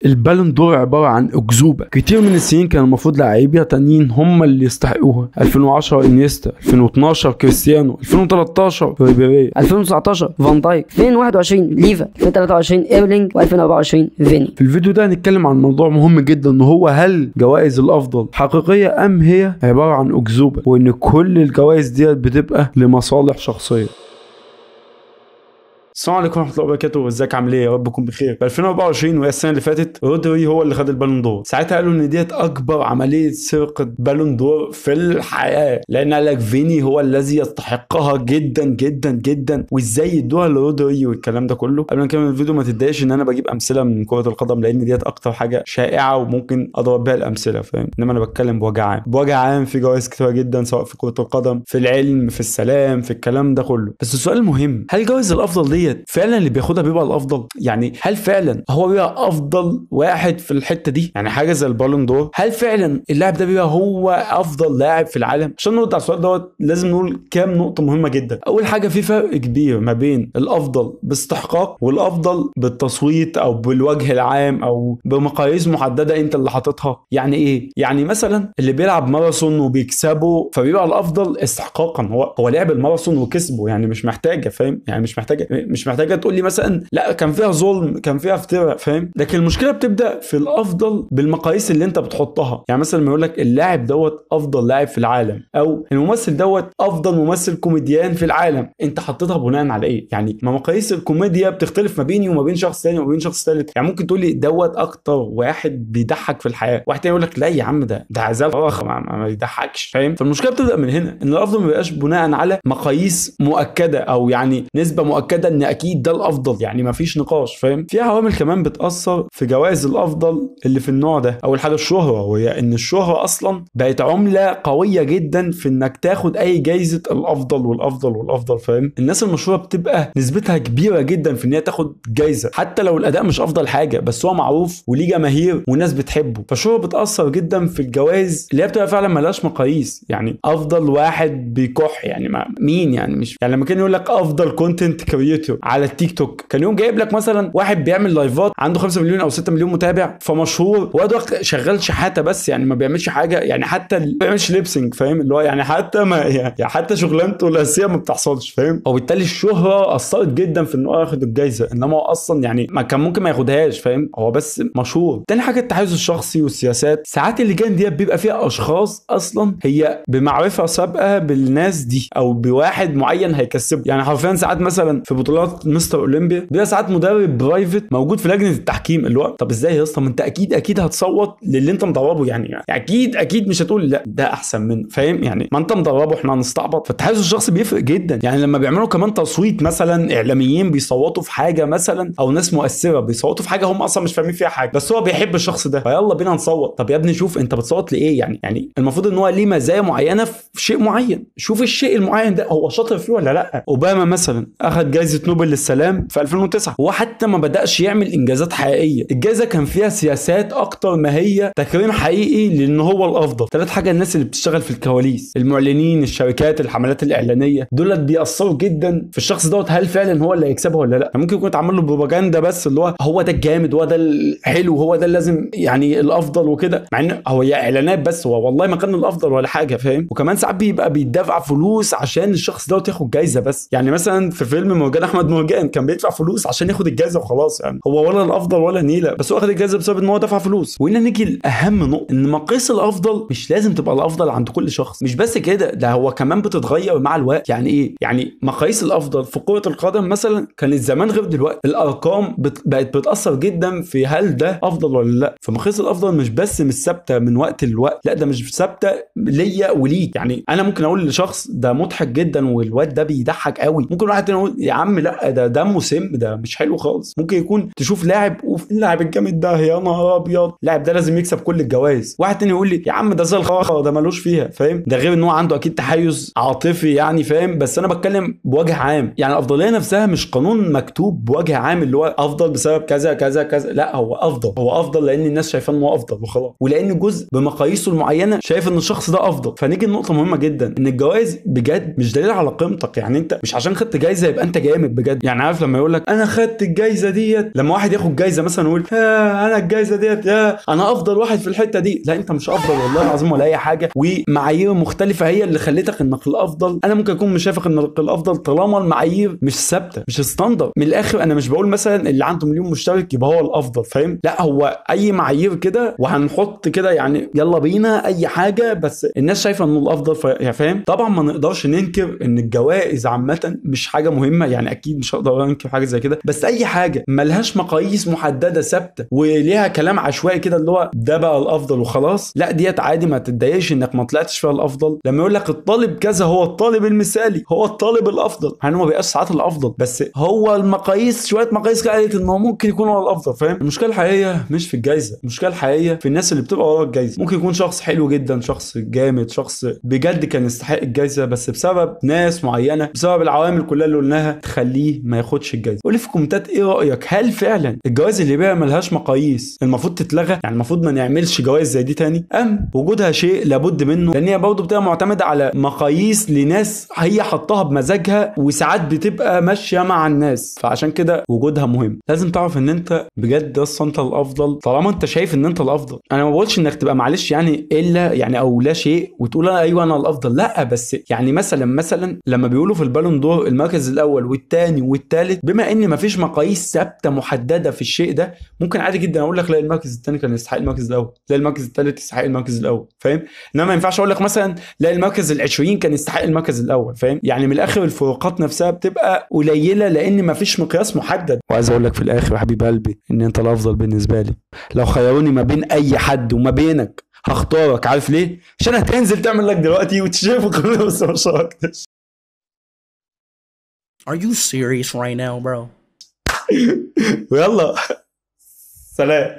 البالون دور عبارة عن أكذوبة. كتير من السنين كان المفروض لعيبة تانيين هم اللي يستحقوها. 2010 انيستا، 2012 كريستيانو، 2013 ريبيري، 2019 فان دايك، 2021 ليفا، 2023 ايرلينج، و2024 فيني. في الفيديو ده هنتكلم عن موضوع مهم جدا، وهو هل جوائز الأفضل حقيقية أم هي عبارة عن أكذوبة، وإن كل الجوائز ديت بتبقى لمصالح شخصية. السلام عليكم ورحمه الله وبركاته، ازيك عامل ايه؟ يا رب تكون بخير. في 2024 وهي السنه اللي فاتت رودري هو اللي خد البالون دور. ساعتها قالوا ان ديت اكبر عمليه سرقه بالون دور في الحياه، لان قال لك فيني هو الذي يستحقها جدا جدا جدا، وازاي يدوها لرودري والكلام ده كله. قبل ما نكمل الفيديو ما تتضايقش ان انا بجيب امثله من كره القدم، لان ديت اكتر حاجه شائعه وممكن اضرب بيها الامثله، فاهم؟ انما انا بتكلم بوجه عام. بوجه عام في جوائز كتيره جدا، سواء في كره القدم، في العلم، في السلام، في الكلام ده كله. بس السؤال المهم، هل جوائز الافضل ديت فعلا اللي بياخدها بيبقى الافضل؟ يعني هل فعلا هو بيبقى افضل واحد في الحته دي؟ يعني حاجه زي البالون دور، هل فعلا اللاعب ده بيبقى هو افضل لاعب في العالم؟ عشان نرد على السؤال دوت لازم نقول كام نقطه مهمه جدا. اول حاجه، في فرق كبير ما بين الافضل باستحقاق والافضل بالتصويت او بالوجه العام او بمقاييس محدده انت اللي حاططها. يعني ايه؟ يعني مثلا اللي بيلعب ماراثون وبيكسبه فبيبقى الافضل استحقاقا، هو لعب الماراثون وكسبه، يعني مش محتاجه، فاهم؟ يعني مش محتاجه تقول لي مثلا لا كان فيها ظلم، كان فيها افتراء، فاهم؟ لكن المشكله بتبدا في الافضل بالمقاييس اللي انت بتحطها. يعني مثلا لما يقول لك اللاعب دوت افضل لاعب في العالم، او الممثل دوت افضل ممثل كوميديان في العالم، انت حطيتها بناء على ايه؟ يعني ما مقاييس الكوميديا بتختلف ما بيني وما بين شخص ثاني وما بين شخص ثالث. يعني ممكن تقول لي دوت اكتر واحد بيضحك في الحياه، واحد تاني يقول لك لا يا عم ده عزال فراخ ما يضحكش، فاهم؟ فالمشكله بتبدا من هنا، ان الافضل ما بيبقاش بناء على مقاييس مؤكده او يعني نسبه مؤكده ان اكيد ده الافضل، يعني ما فيش نقاش، فاهم؟ في عوامل كمان بتاثر في جوائز الافضل اللي في النوع ده. اول حاجه الشهره، وهي ان الشهره اصلا بقت عمله قويه جدا في انك تاخد اي جايزه الافضل والافضل والافضل، فاهم؟ الناس المشهوره بتبقى نسبتها كبيره جدا في ان هي تاخد جايزه، حتى لو الاداء مش افضل حاجه، بس هو معروف وليه جماهير والناس بتحبه. فالشهره بتاثر جدا في الجوائز اللي هي بتبقى فعلا مالهاش مقاييس. يعني افضل واحد بيكح، يعني مين يعني؟ مش يعني لما كان يقول لك افضل كونتنت كريتور على التيك توك، كان يوم جايب لك مثلا واحد بيعمل لايفات عنده 5 مليون او 6 مليون متابع، فمشهور وده شغال شحاته بس، يعني ما بيعملش حاجه، يعني حتى ما بيعملش ليبسينج، فاهم؟ اللي هو يعني حتى ما يعني حتى شغلانته الاساسيه ما بتحصلش، فاهم؟ وبالتالي الشهره اثرت جدا في انه ياخد الجائزه، انما هو اصلا يعني ما كان ممكن ما ياخدهاش، فاهم؟ هو بس مشهور. تاني حاجه التحيز الشخصي والسياسات. ساعات اللجان دي بيبقى فيها اشخاص اصلا هي بمعرفه سابقه بالناس دي او بواحد معين هيكسبه. يعني حرفيا ساعات مثلا في بطولات مستر اولمبيا بيبقى ساعات مدرب برايفت موجود في لجنه التحكيم، اللي هو طب ازاي يا اسطى؟ ما انت اكيد هتصوت للي انت مدربه، يعني اكيد مش هتقول لا ده احسن منه، فاهم؟ يعني ما انت مدربه، احنا هنستعبط. فالتحيز الشخصي بيفرق جدا. يعني لما بيعملوا كمان تصويت، مثلا اعلاميين بيصوتوا في حاجه مثلا، او ناس مؤثره بيصوتوا في حاجه هم اصلا مش فاهمين فيها حاجه، بس هو بيحب الشخص ده فيلا بينا نصوت. طب يا ابني شوف انت بتصوت لايه؟ يعني المفروض ان هو ليه مزايا معينه في شيء معين، شوف الشيء المعين ده هو شاطر فيه ولا لا. اوباما مثلا اخذ جائزه نوبل للسلام في 2009، هو حتى ما بدأش يعمل انجازات حقيقيه، الجائزه كان فيها سياسات اكتر ما هي تكريم حقيقي لان هو الافضل. ثالث حاجه الناس اللي بتشتغل في الكواليس، المعلنين، الشركات، الحملات الاعلانيه، دول بيأثروا جدا في الشخص دوت، هل فعلا هو اللي هيكسبها ولا لا. ممكن يكون اتعمل له بروباجندا بس، اللي هو ده الجامد، هو ده الحلو، هو ده لازم يعني الافضل وكده، مع ان هو اعلانات بس، هو والله ما كان الافضل ولا حاجه، فاهم؟ وكمان ساعات بيبقى بيدفع فلوس عشان الشخص دوت ياخد جايزه بس. يعني مثلا في فيلم مرجان احمد مرجان كان بيدفع فلوس عشان ياخد الجائزه وخلاص، يعني هو ولا الافضل ولا نيله، بس هو اخد الجائزه بسبب ان هو دفع فلوس. وهنا نيجي لاهم نقطه، ان مقاييس الافضل مش لازم تبقى الافضل عند كل شخص. مش بس كده، ده هو كمان بتتغير مع الوقت. يعني ايه؟ يعني مقاييس الافضل في كره القدم مثلا كانت زمان غير دلوقتي، الارقام بقت بتاثر جدا في هل ده افضل ولا لا. فمقاييس الافضل مش بس مش ثابته من وقت لوقت، لا ده مش ثابته ليا وليك. يعني انا ممكن اقول لشخص ده مضحك جدا والواد ده بيضحك قوي، ممكن واحد تاني يقول يا عم لا ده دمه سم، ده مش حلو خالص. ممكن يكون تشوف لاعب اللاعب الجامد ده يا نهار ابيض، اللاعب ده لازم يكسب كل الجوائز، واحد تاني يقول لي يا عم ده زي الخرا ده ملوش فيها، فاهم؟ ده غير ان هو عنده اكيد تحيز عاطفي، يعني فاهم؟ بس انا بتكلم بوجه عام. يعني الافضليه نفسها مش قانون مكتوب بوجه عام اللي هو افضل بسبب كذا كذا كذا، لا هو افضل لان الناس شايفاه ان هو افضل وخلاص، ولان جزء بمقاييسه المعينه شايف ان الشخص ده افضل. فنيجي لنقطه مهمه جدا، ان الجوائز بجد مش دليل على قيمتك. يعني انت مش عشان خدت جايزه يبقى انت جامد بجد. يعني عارف لما يقول لك انا خدت الجايزه ديت، لما واحد ياخد جايزه مثلا ويقول انا الجايزه ديت انا افضل واحد في الحته دي، لا انت مش افضل والله العظيم ولا اي حاجه، ومعايير مختلفه هي اللي خلتك انك الافضل. انا ممكن اكون مش شايفك انك الافضل طالما المعايير مش ثابته، مش ستاندرد. من الاخر انا مش بقول مثلا اللي عنده مليون مشترك يبقى هو الافضل، فاهم؟ لا، هو اي معايير كده وهنحط كده يعني يلا بينا اي حاجه بس الناس شايفه انه الافضل، يعني فاهم؟ طبعا ما نقدرش ننكر ان الجوائز عامه مش حاجه مهمه، يعني اكيد مش هقدر انكر حاجه زي كده، بس اي حاجه ملهاش مقاييس محدده ثابته وليها كلام عشوائي كده اللي هو ده بقى الافضل وخلاص، لا ديت عادي ما تتضايقش انك ما طلعتش فيها الافضل. لما يقول لك الطالب كذا هو الطالب المثالي، هو الطالب الافضل، يعني هو ما بيبقاش ساعات الافضل، بس هو المقاييس شويه مقاييس كده قالت ان هو ممكن يكون هو الافضل، فاهم؟ المشكله الحقيقيه مش في الجائزه، المشكله الحقيقيه في الناس اللي بتبقى ورا الجائزه. ممكن يكون شخص حلو جدا، شخص جامد، شخص بجد كان يستحق الجائزه، بس بسبب ناس معينه، بسبب العوامل كلها اللي قلناها تخليه ما ياخدش الجائزه. قول لي في الكومنتات ايه رايك، هل فعلا الجوائز اللي بقى ملهاش مقاييس المفروض تتلغى؟ يعني المفروض ما نعملش جوائز زي دي تاني، ام وجودها شيء لابد منه، لان هي برضه بتبقى معتمده على مقاييس لناس هي حطها بمزاجها وساعات بتبقى ماشيه مع الناس، فعشان كده وجودها مهم. لازم تعرف ان انت بجد اصلا انت الافضل طالما انت شايف ان انت الافضل. انا ما بقولش انك تبقى معلش يعني الا يعني او لا شيء وتقول ايوه انا الافضل، لا، بس يعني مثلا لما بيقولوا في البالون دور المركز الاول والثاني والثالث، بما ان مفيش مقاييس ثابته محدده في الشيء ده، ممكن عادي جدا اقول لك لا المركز الثاني كان يستحق المركز الاول، لا المركز الثالث يستحق المركز الاول، فاهم؟ انما ما ينفعش اقول لك مثلا لا المركز ال20 كان يستحق المركز الاول، فاهم؟ يعني من الاخر الفروقات نفسها بتبقى قليله لان مفيش مقياس محدد. وعايز اقول لك في الاخر يا حبيب قلبي ان انت الافضل بالنسبه لي. لو خيروني ما بين اي حد وما بينك هختارك، عارف ليه؟ عشان هتنزل تعمل لك دلوقتي وتشوف كله بس ما شاركتش. Are you serious right now, bro? ويلا سلام.